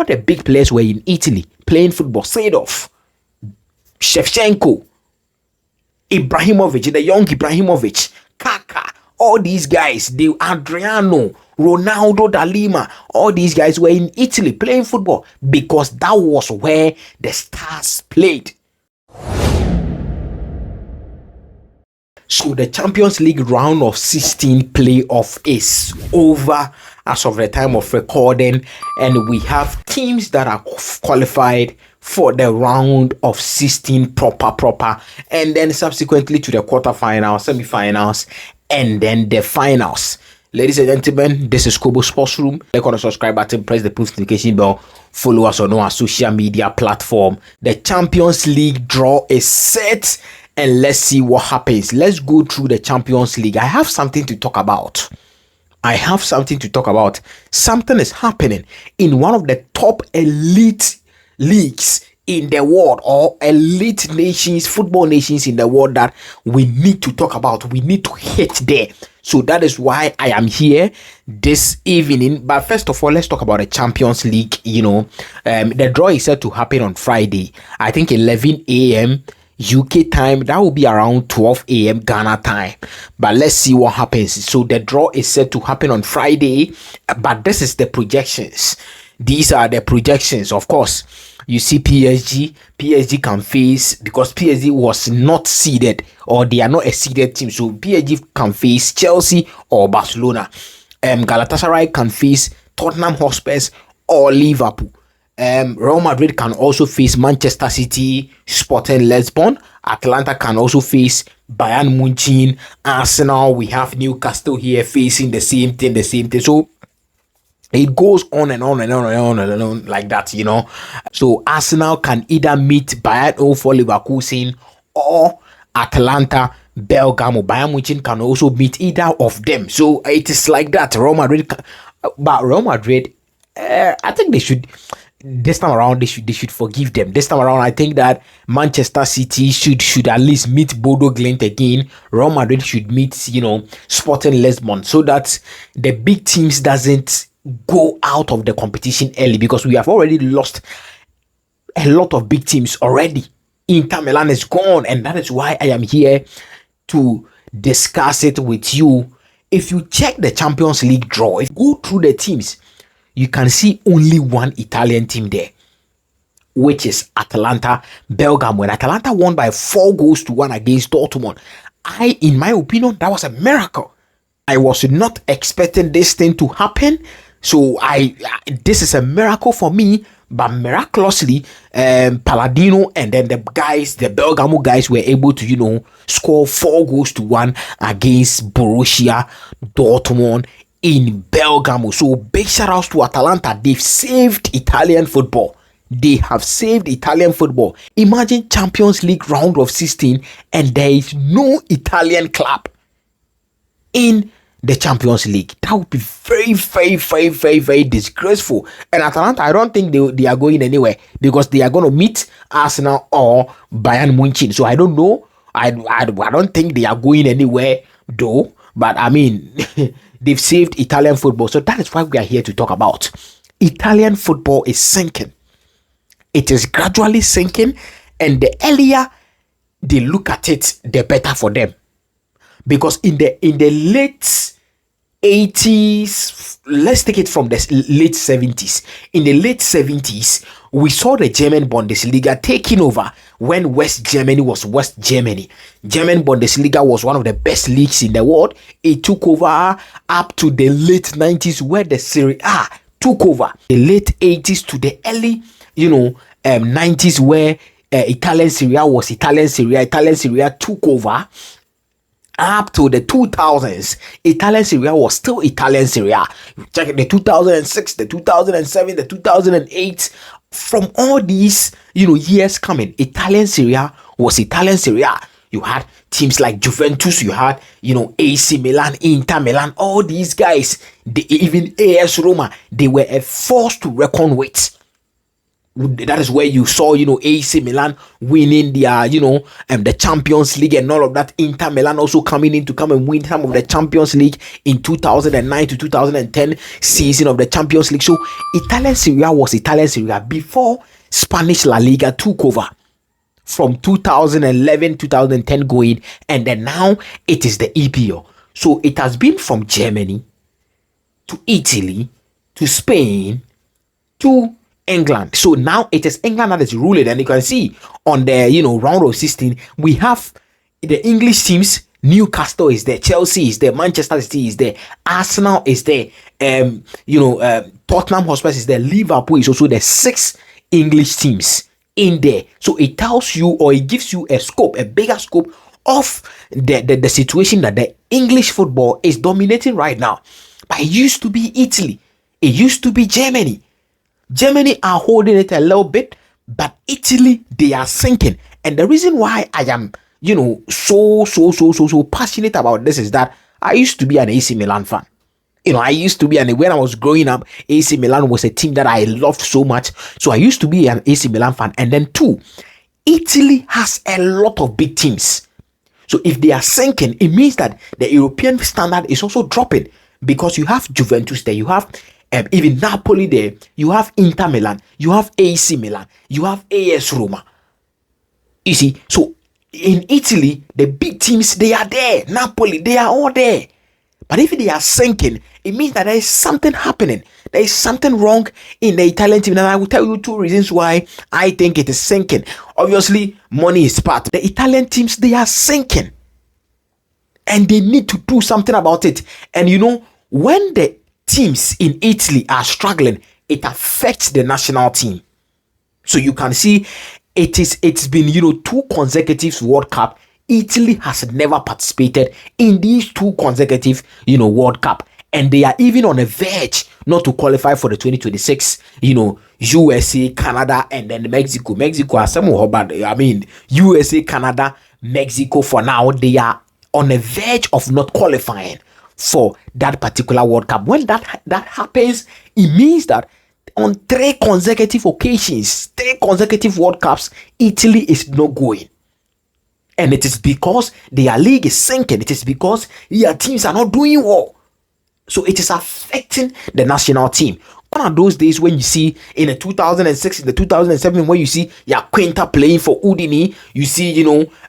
all the big players were in Italy playing football. Seedorf, Shevchenko, Ibrahimovic, the young Ibrahimovic, Kaka, all these guys, Adriano, Ronaldo da Lima, all these guys were in Italy playing football because that was where the stars played. So the Champions League round of 16 playoff is over as of the time of recording, and we have teams that are qualified for the round of 16 proper, and then subsequently to the quarterfinals, semi-finals, and then the finals. Ladies and gentlemen, this is Kobo Sports Room. Click on the subscribe button, press the post notification bell, follow us on our social media platform. The Champions League draw is set, and let's see what happens. Let's go through the Champions League. I have something to talk about. Something is happening in one of the top elite leagues in the world, or elite nations, football nations in the world, that we need to talk about. We need to hit there. So that is why I am here this evening. But first of all, let's talk about the Champions League. The draw is set to happen on Friday, I think 11 a.m. UK time. That will be around 12 a.m. Ghana time. But let's see what happens. So the draw is set to happen on Friday, but this is the projections. These are the projections. Of course, you see PSG can face, because PSG was not seeded, or they are not a seeded team, so PSG can face Chelsea or Barcelona. Galatasaray can face Tottenham Hotspurs or Liverpool. Real Madrid can also face Manchester City, Sporting Lisbon. Atlanta can also face Bayern Munich. Arsenal, we have Newcastle here facing the same thing. So it goes on and on and on and on and on like that, So Arsenal can either meet Bayern 04 Leverkusen or Atlanta Bergamo. Bayern Munich can also meet either of them. So it is like that. Real Madrid, I think they should. This time around, they should forgive them. This time around, I think that Manchester City should at least meet Bodo Glimt again. Real Madrid should meet, Sporting Lisbon, so that the big teams doesn't go out of the competition early, because we have already lost a lot of big teams already. Inter Milan is gone, and that is why I am here to discuss it with you. If you check the Champions League draw, if you go through the teams, you can see only one Italian team there, which is Atalanta Bergamo. And Atalanta won by 4-1 against Dortmund. In my opinion, that was a miracle. I was not expecting this thing to happen. So this is a miracle for me. But miraculously, Palladino and then the Bergamo guys were able to, score 4-1 against Borussia Dortmund in Bergamo. So big shout outs to Atalanta. They've saved Italian football. They have saved Italian football. Imagine Champions League round of 16 and there is no Italian club in the Champions League. That would be very, very, very, very, very disgraceful. And Atalanta, I don't think they are going anywhere, because they are going to meet Arsenal or Bayern Munich. So I don't know. I don't think they are going anywhere though. But I mean, they've saved Italian football. So that is why we are here to talk about. Italian football is sinking. It is gradually sinking. And the earlier they look at it, the better for them. Because in the late 80s, let's take it from the late 70s. In the late 70s, we saw the German Bundesliga taking over when West Germany was West Germany. German Bundesliga was one of the best leagues in the world. It took over up to the late 90s, where the Serie A took over. The late 80s to the early, 90s, where Italian Serie A was Italian Serie A. Italian Serie A took over. Up to the 2000s, Italian Serie A was still Italian Serie A. Check the 2006, the 2007, the 2008. From all these, years coming, Italian Serie A was Italian Serie A. You had teams like Juventus, you had, AC Milan, Inter Milan, all these guys, even AS Roma, they were a force to reckon with. That is where you saw, AC Milan winning their, the Champions League and all of that. Inter Milan also coming in to come and win some of the Champions League in 2009 to 2010 season of the Champions League. So Italian Serie A was Italian Serie A before Spanish La Liga took over from 2011, 2010 going, and then now it is the EPL. So it has been from Germany to Italy to Spain to England. So now it is England that is ruling, and you can see on the round of 16 we have the English teams. Newcastle is there, Chelsea is there, Manchester City is there, Arsenal is there, Tottenham Hotspur is there, Liverpool is also there. 6 English teams in there. So it tells you, or it gives you a bigger scope of the situation that the English football is dominating right now. But it used to be Italy, it used to be Germany. Germany are holding it a little bit, but Italy, they are sinking. And the reason why I am, so passionate about this is that I used to be an AC Milan fan. I used to be, and when I was growing up, AC Milan was a team that I loved so much. So I used to be an AC Milan fan. And then 2, Italy has a lot of big teams. So if they are sinking, it means that the European standard is also dropping, because you have Juventus there, you have even Napoli there, you have Inter Milan, you have AC Milan, you have AS Roma. You see, so in Italy, the big teams, they are there. Napoli, they are all there. But if they are sinking, it means that there is something happening. There is something wrong in the Italian team. And I will tell you 2 reasons why I think it is sinking. Obviously, money is part. The Italian teams, they are sinking. And they need to do something about it. And when the teams in Italy are struggling, it affects the national team. So you can see it's been 2 consecutive World Cup. Italy has never participated in these 2 consecutive World Cup, and they are even on a verge not to qualify for the 2026 USA, Canada, and then Mexico has some bad. I mean, USA, Canada, Mexico, for now they are on a verge of not qualifying for that particular World Cup. When that happens, it means that on 3 consecutive occasions, 3 consecutive World Cups, Italy is not going. And it is because their league is sinking. It is because their teams are not doing well. So it is affecting the national team. One of those days when you see in the 2006, in the 2007, when you see Quinta playing for Udine, you see,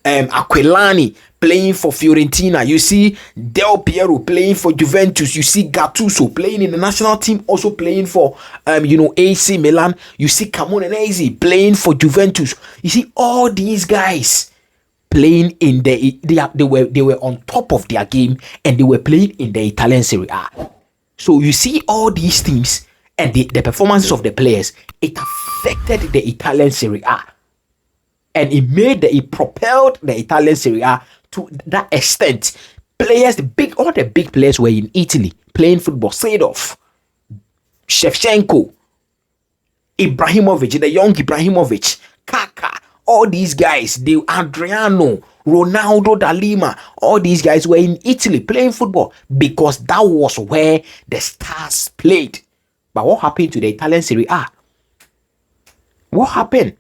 Aquilani playing for Fiorentina, you see Del Piero playing for Juventus, you see Gattuso playing in the national team, also playing for, AC Milan, you see Camoranesi playing for Juventus. You see all these guys playing in they were on top of their game, and they were playing in the Italian Serie A. So you see all these teams and the performances of the players, it affected the Italian Serie A, and it propelled the Italian Serie A to that extent. All the big players were in Italy playing football. Seedorf, Shevchenko, Ibrahimovic, the young Ibrahimovic, Kaka, all these guys, Adriano, Ronaldo da Lima, all these guys were in Italy playing football because that was where the stars played. But what happened to the Italian Serie A? What happened?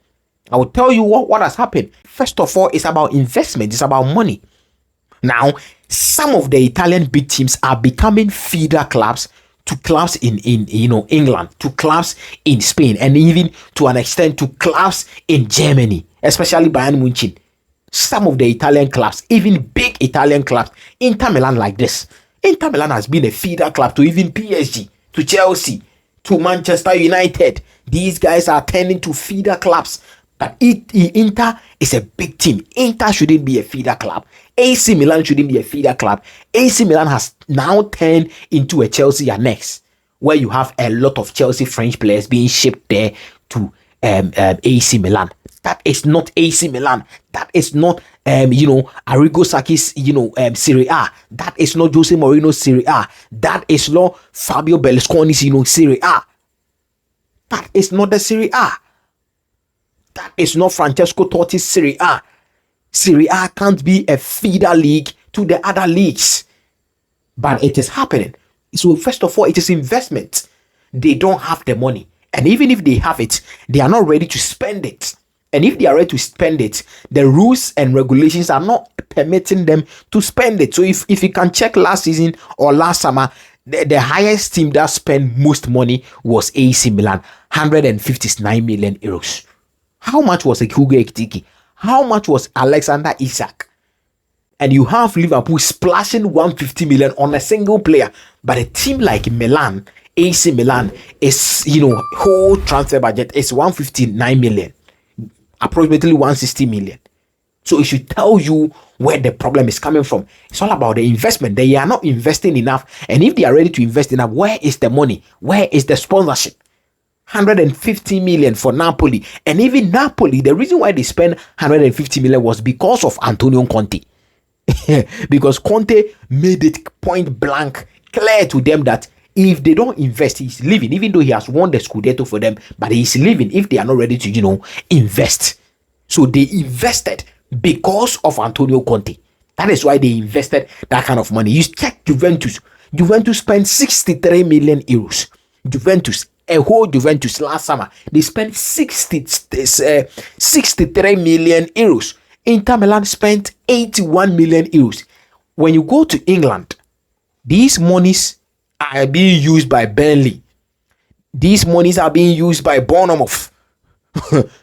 I will tell you what has happened. First of all, it's about investment. It's about money. Now, some of the Italian big teams are becoming feeder clubs to clubs in England, to clubs in Spain, and even to an extent to clubs in Germany, especially Bayern Munich. Some of the Italian clubs, even big Italian clubs, Inter Milan like this. Inter Milan has been a feeder club to even PSG, to Chelsea, to Manchester United. These guys are turning to feeder clubs. But Inter is a big team. Inter shouldn't be a feeder club. AC Milan shouldn't be a feeder club. AC Milan has now turned into a Chelsea annex, where you have a lot of Chelsea French players being shipped there to AC Milan. That is not AC Milan. That is not Arrigo Sacchi's Serie A. That is not Jose Mourinho's Serie A. That is not Fabio Berlusconi's Serie A. That is not the Serie A. That is not Francesco Totti's Serie A. Serie A can't be a feeder league to the other leagues. But it is happening. So first of all, it is investment. They don't have the money. And even if they have it, they are not ready to spend it. And if they are ready to spend it, the rules and regulations are not permitting them to spend it. So if you can check last season or last summer, the highest team that spent most money was AC Milan, 159 million euros. How much was Hugo Ekitike? How much was Alexander Isak? And you have Liverpool splashing 150 million on a single player. But a team like Milan, AC Milan, is, whole transfer budget is 159 million, approximately 160 million. So it should tell you where the problem is coming from. It's all about the investment. They are not investing enough. And if they are ready to invest enough, where is the money? Where is the sponsorship? 150 million for Napoli. And even Napoli, the reason why they spent 150 million was because of Antonio Conte. Because Conte made it point blank clear to them that if they don't invest, he's leaving, even though he has won the Scudetto for them, but he's leaving if they are not ready to, invest. So they invested because of Antonio Conte. That is why they invested that kind of money. You check Juventus. Juventus spent 63 million euros. A whole Juventus last summer, they spent 63 million euros. Inter Milan spent 81 million euros. When you go to England, these monies are being used by Burnley. These monies are being used by Bournemouth.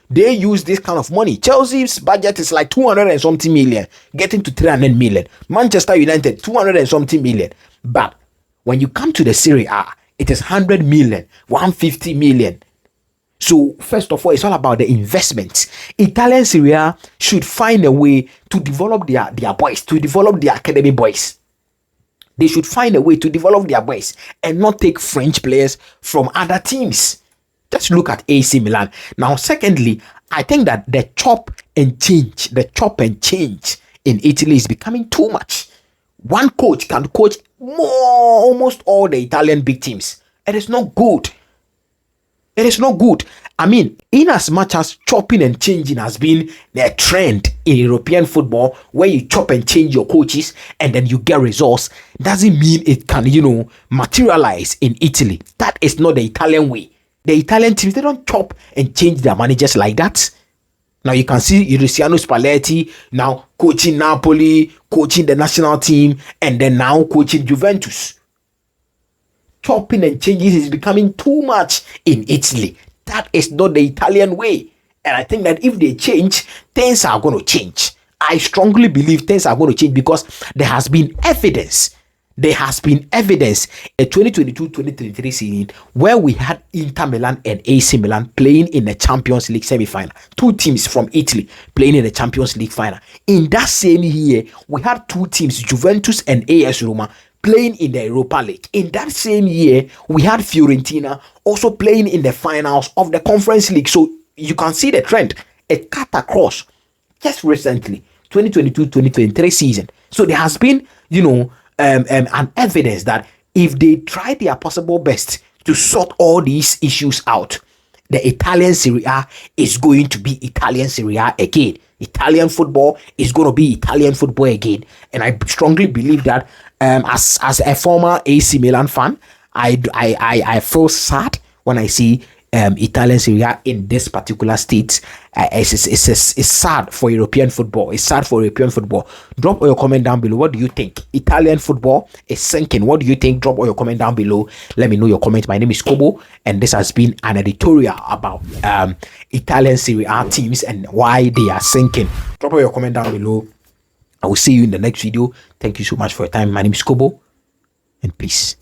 They use this kind of money. Chelsea's budget is like 200 and something million, getting to 300 million. Manchester United, 200 and something million. But when you come to the Serie A, it is 100 million, 150 million. So first of all, it's all about the investments. Italian Serie A should find a way to develop their boys, to develop their academy boys. They should find a way to develop their boys and not take French players from other teams. Just look at AC Milan. Now, secondly, I think that the chop and change in Italy is becoming too much. One coach can coach almost all the Italian big teams. It is not good. It is not good. I mean, in as much as chopping and changing has been a trend in European football, where you chop and change your coaches and then you get results, doesn't mean it can, materialize in Italy. That is not the Italian way. The Italian teams, they don't chop and change their managers like that. Now you can see Luciano Spalletti now coaching Napoli, coaching the national team, and then now coaching Juventus. Chopping and changing is becoming too much in Italy. That is not the Italian way. And I think that if they change, things are going to change. I strongly believe things are going to change because there has been evidence. There has been evidence in 2022-2023 season where we had Inter Milan and AC Milan playing in the Champions League semi-final. Two teams from Italy playing in the Champions League final. In that same year, we had two teams, Juventus and AS Roma, playing in the Europa League. In that same year, we had Fiorentina also playing in the finals of the Conference League. So you can see the trend. It cut across just recently, 2022-2023 season. So there has been, an evidence that if they try their possible best to sort all these issues out, the Italian Serie A is going to be Italian Serie A again. Italian football is going to be Italian football again. And I strongly believe that as a former AC Milan fan, I feel sad when I see Italian Serie A in this particular state. It's sad for European football. It's sad for European football. Drop your comment down below. What do you think? Italian football is sinking. What do you think? Drop your comment down below. Let me know your comment. My name is Kobo, and this has been an editorial about Italian Serie A teams and why they are sinking. Drop your comment down below. I will see you in the next video. Thank you so much for your time. My name is Kobo, and peace.